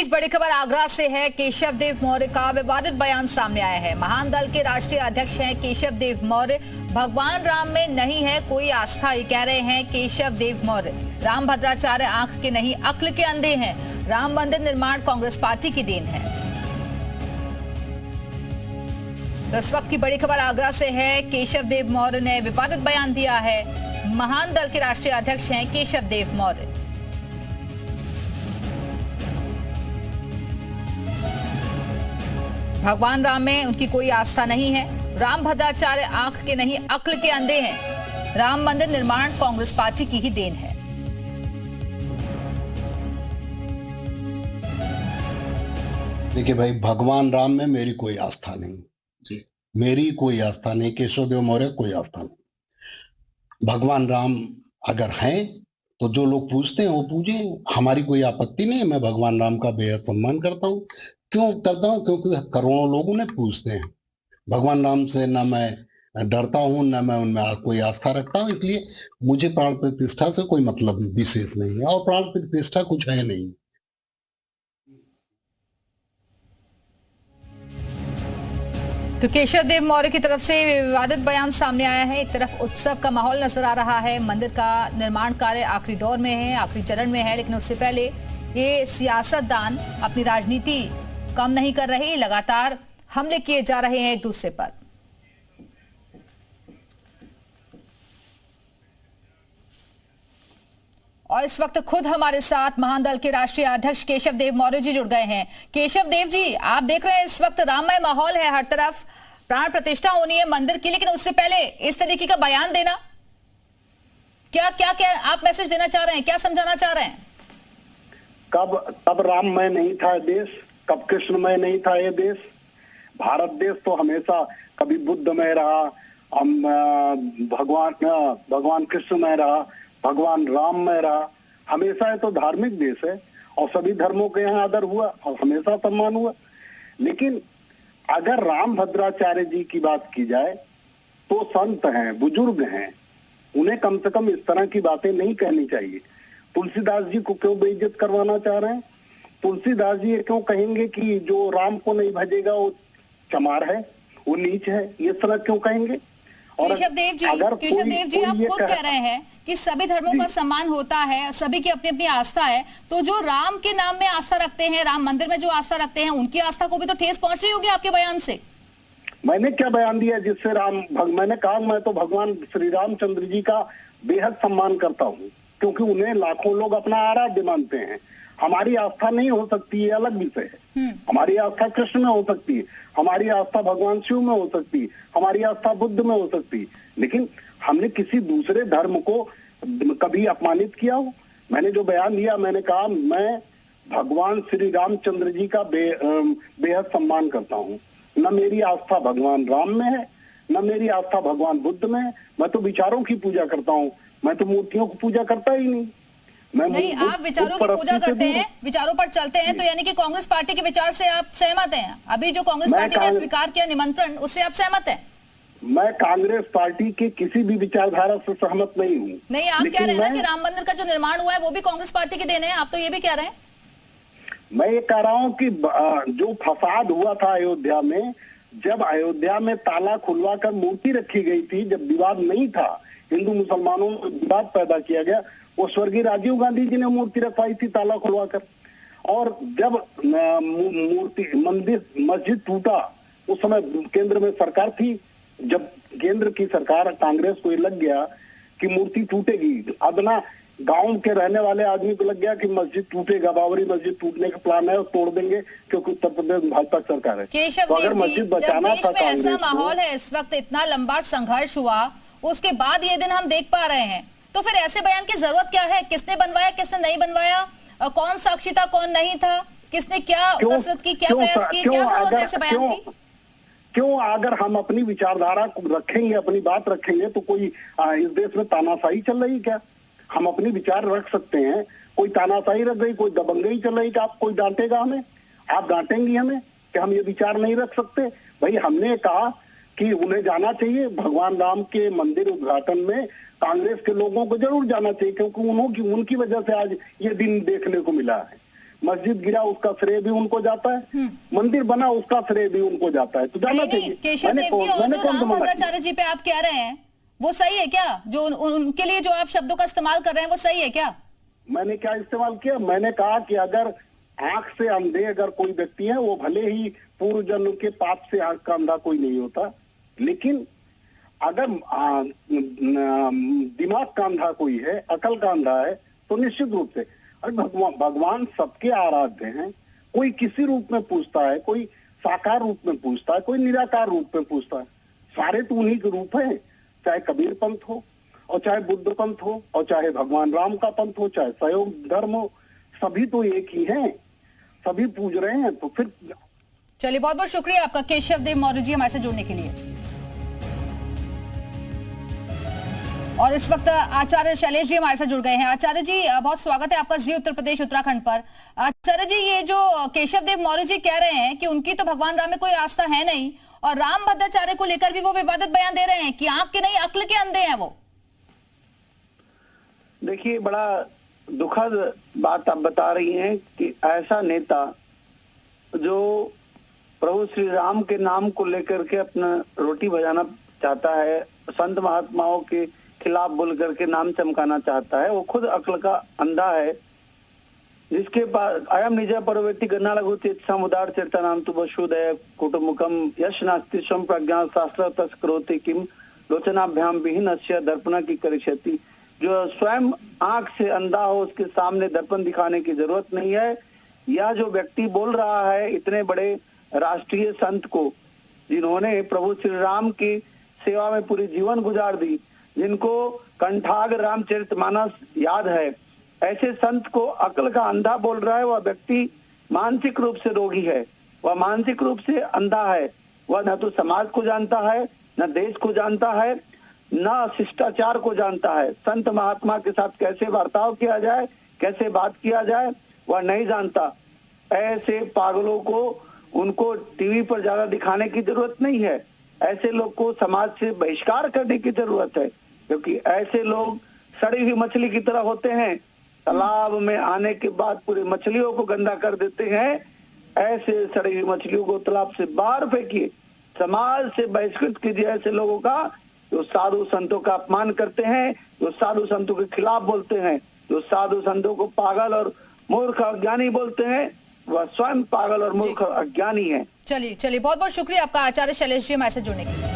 बीच बड़ी खबर आगरा से है। केशव देव मौर्य का विवादित बयान सामने आया है। महान दल के राष्ट्रीय अध्यक्ष हैं केशव देव मौर्य। भगवान राम में नहीं है कोई आस्था, ये कह रहे हैं केशव देव मौर्य। राम भद्राचार्य आंख के नहीं अक्ल के अंधे हैं। राम मंदिर निर्माण कांग्रेस पार्टी की देन है। तो इस वक्त की बड़ी खबर आगरा से है। केशव देव मौर्य ने विवादित बयान दिया है। महान दल के राष्ट्रीय अध्यक्ष हैं केशव देव मौर्य। भगवान राम में उनकी कोई आस्था नहीं है। राम भद्राचार्य आंख के नहीं अक्ल के अंधे हैं। राम मंदिर निर्माण कांग्रेस पार्टी की ही देन है। देखिए भाई, भगवान राम में मेरी कोई आस्था नहीं जी। मेरी कोई आस्था नहीं, केशव देव मौर्य कोई आस्था नहीं। भगवान राम अगर हैं तो जो लोग पूछते हैं वो पूजे, हमारी कोई आपत्ति नहीं है। मैं भगवान राम का बेहद सम्मान करता हूँ। क्यों करता हूँ? क्योंकि करोड़ों लोग उन्हें पूछते हैं। भगवान राम से ना मैं डरता हूँ, ना मैं उनमें कोई आस्था रखता हूँ। इसलिए मुझे प्राण प्रतिष्ठा से कोई मतलब विशेष नहीं है और प्राण प्रतिष्ठा कुछ है नहीं। तो केशव देव मौर्य की तरफ से विवादित बयान सामने आया है। एक तरफ उत्सव का माहौल नजर आ रहा है। मंदिर का निर्माण कार्य आखिरी दौर में है, आखिरी चरण में है, लेकिन उससे पहले ये सियासतदान अपनी राजनीति कम नहीं कर रहे। लगातार हमले किए जा रहे हैं एक दूसरे पर। और इस वक्त खुद हमारे साथ महान दल के राष्ट्रीय अध्यक्ष केशव देव मौर्य जी जुड़ गए हैं। केशव देव जी, आप देख रहे हैं इस वक्त राममय माहौल है, हर तरफ प्राण प्रतिष्ठा होनी है मंदिर की, लेकिन उससे पहले इस तरीके का बयान देना, क्या क्या क्या आप मैसेज देना चाह रहे हैं, क्या समझाना चाह रहे हैं? कब राममय नहीं था देश, कब कृष्णमय नहीं था ये देश। भारत देश तो हमेशा कभी बुद्धमय रहा, भगवान कृष्णमय रहा, भगवान राममय रहा। हमेशा ये तो धार्मिक देश है और सभी धर्मों के यहाँ आदर हुआ और हमेशा सम्मान हुआ। लेकिन अगर राम भद्राचार्य जी की बात की जाए तो संत हैं, बुजुर्ग हैं, उन्हें कम से कम इस तरह की बातें नहीं कहनी चाहिए। तुलसीदास जी को क्यों बेइज्जत करवाना चाह रहे हैं? तुलसीदास जी ये क्यों कहेंगे कि जो राम को नहीं भजेगा वो चमार है, वो नीच है? ये तरह क्यों कहेंगे? और केशव देव जी, आप खुद कह रहे हैं कि सभी धर्मों का सम्मान होता है, सभी की अपनी अपनी आस्था है, तो जो राम के नाम में आस्था रखते हैं, राम मंदिर में जो आस्था रखते हैं, उनकी आस्था को भी तो ठेस पहुंच रही होगी आपके बयान से। मैंने क्या बयान दिया जिससे मैंने कहा मैं तो भगवान श्री रामचंद्र जी का बेहद सम्मान करता हूँ, क्योंकि उन्हें लाखों लोग अपना आराध्य मानते हैं। हमारी आस्था नहीं हो सकती है, अलग विषय है। हमारी आस्था कृष्ण में हो सकती है, हमारी आस्था भगवान शिव में हो सकती है, हमारी आस्था बुद्ध में हो सकती है, लेकिन हमने किसी दूसरे धर्म को कभी अपमानित किया हो? मैंने जो बयान दिया, मैंने कहा मैं भगवान श्री रामचंद्र जी का बेहद सम्मान करता हूँ। न मेरी आस्था भगवान राम में है, न मेरी आस्था भगवान बुद्ध में है। मैं तो विचारों की पूजा करता हूँ, मैं तो मूर्तियों की पूजा करता ही नहीं। नहीं, आप विचारों की पूजा करते हैं, विचारों पर चलते हैं, तो यानी कि कांग्रेस पार्टी के विचार से आप सहमत हैं? अभी जो कांग्रेस पार्टी ने स्वीकार किया निमंत्रण, उससे आप सहमत हैं? मैं कांग्रेस पार्टी के किसी भी विचारधारा से सहमत नहीं हूँ। नहीं, आप कह रहे हैं ना कि राम मंदिर का जो निर्माण हुआ है वो भी कांग्रेस पार्टी के देने हैं, आप तो ये भी कह रहे हैं। मैं ये कह रहा हूँ कि जो फसाद हुआ था अयोध्या में, जब अयोध्या में ताला खुलवा कर मूर्ति रखी गई थी, जब विवाद नहीं था, हिंदू मुसलमानों में विवाद पैदा किया गया, वो स्वर्गीय राजीव गांधी जी ने मूर्ति रखवाई थी ताला खुलवाकर। और जब मस्जिद टूटा, उस समय केंद्र में सरकार थी। जब केंद्र की सरकार, कांग्रेस को ये लग गया कि मूर्ति टूटेगी, अदना गांव के रहने वाले आदमी को लग गया कि मस्जिद टूटेगा, बाबरी मस्जिद टूटने का प्लान है, तोड़ देंगे क्योंकि उत्तर प्रदेश भाजपा सरकार है। तो अगर मस्जिद बचाना था, ऐसा माहौल है इस वक्त, इतना लंबा संघर्ष हुआ, उसके बाद ये दिन हम देख पा रहे हैं, तो फिर ऐसे बयान की जरूरत क्या है? किसने बनवाया, किसने नहीं बनवाया, कौन साक्षी था, कौन नहीं था, किसने क्या कसरत की, क्या प्रयास की, क्या जरूरत है ऐसे बयान की? क्यों अगर हम अपनी विचारधारा को रखेंगे, अपनी बात रखेंगे, तो कोई इस देश में तानाशाही चल रही क्या? हम अपनी विचार रख सकते हैं, कोई तानाशाही रख गई, कोई दबंगई चल रही, आप कोई डांटेगा हमें? आप डांटेंगी हमें कि हम ये विचार नहीं रख सकते? भाई हमने कहा कि उन्हें जाना चाहिए भगवान राम के मंदिर उद्घाटन में, कांग्रेस के लोगों को जरूर जाना चाहिए, क्योंकि उनकी वजह से आज ये दिन देखने को मिला है। मस्जिद गिरा उसका श्रेय भी उनको जाता है, मंदिर बना उसका श्रेय भी उनको जाता है, तो जाना चाहिए। केशव देव जी, और जो राम भद्राचार्य जी पे आप कह रहे हैं वो सही है क्या? जो उनके लिए जो आप शब्दों का इस्तेमाल कर रहे हैं वो सही है क्या? मैंने क्या इस्तेमाल किया? मैंने कहा कि अगर आंख से अंधे अगर कोई व्यक्ति है, वो भले ही पूर्व जन्म के पाप से आंख का अंधा कोई नहीं होता, लेकिन अगर दिमाग का अंधा कोई है, अकल का अंधा है, तो निश्चित रूप से अरे भगवान सबके आराध्य हैं। कोई किसी रूप में पूछता है, कोई साकार रूप में पूछता है, कोई निराकार रूप में पूछता है, सारे तो उन्हीं के रूप हैं। चाहे कबीर पंथ हो, और चाहे बुद्ध पंथ हो, और चाहे भगवान राम का पंथ हो, चाहे सहयोग धर्म हो, सभी तो एक ही हैं, सभी पूज रहे हैं। तो फिर चलिए, बहुत बहुत शुक्रिया आपका केशव देव मौर्य जी हमारे साथ जुड़ने के लिए। और इस वक्त आचार्य शैलेश जी हमारे साथ जुड़ गए हैं। आचार्य जी, बहुत स्वागत है आपका जी उत्तर प्रदेश उत्तराखंड पर। आचार्य जी, ये जो केशव देव मौर्य जी कह रहे हैं कि उनकी तो भगवान राम में कोई आस्था है नहीं, और राम भद्राचार्य को लेकर भी वो विवादित बयान दे रहे हैं कि आंख के नहीं अक्ल के अंधे हैं वो। देखिए, बड़ा दुखद बात आप बता रही हैं कि ऐसा नेता जो प्रभु श्री राम के नाम को लेकर के अपना रोटी बजाना चाहता है, संत महात्माओं के खिलाफ बोल करके नाम चमकाना चाहता है, वो खुद अक्ल का अंधा है, जिसके पास अयम निज परवेति गन्ना लघुति समुदार चरिता नाम तु वसुदय कुटुंबकम यश नास्ति स्वयं प्रज्ञा शास्त्र तस्करोति किम लोचनाभ्याम विहीनस्य दर्पणा की करिष्यति। जो स्वयं आंख से अंधा हो उसके सामने दर्पण दिखाने की जरूरत नहीं है। यह जो व्यक्ति बोल रहा है, इतने बड़े राष्ट्रीय संत को, जिन्होंने प्रभु श्री राम की सेवा में पूरी जीवन गुजार दी, जिनको कंठाग्र रामचरितमानस याद है, ऐसे संत को अक्ल का अंधा बोल रहा है। वह व्यक्ति मानसिक रूप से रोगी है, वह मानसिक रूप से अंधा है। वह न तो समाज को जानता है, न देश को जानता है, न शिष्टाचार को जानता है। संत महात्मा के साथ कैसे बर्ताव किया जाए, कैसे बात किया जाए, वह नहीं जानता। ऐसे पागलों को उनको टीवी पर ज्यादा दिखाने की जरूरत नहीं है। ऐसे लोग को समाज से बहिष्कार करने की जरूरत है, क्योंकि ऐसे लोग सड़ी हुई मछली की तरह होते हैं। तालाब में आने के बाद पूरी मछलियों को गंदा कर देते हैं। ऐसे सड़ी हुई मछलियों को तालाब से बाहर फेंकिए, समाज से बहिष्कृत कीजिए ऐसे लोगों का, जो साधु संतों का अपमान करते हैं, जो साधु संतों के खिलाफ बोलते हैं, जो साधु संतों को पागल और मूर्ख अज्ञानी बोलते हैं, वह स्वयं पागल और मूर्ख अज्ञानी है। चलिए, बहुत बहुत शुक्रिया आपका आचार्य शैलेश जी हमारे साथ जुड़ने के लिए।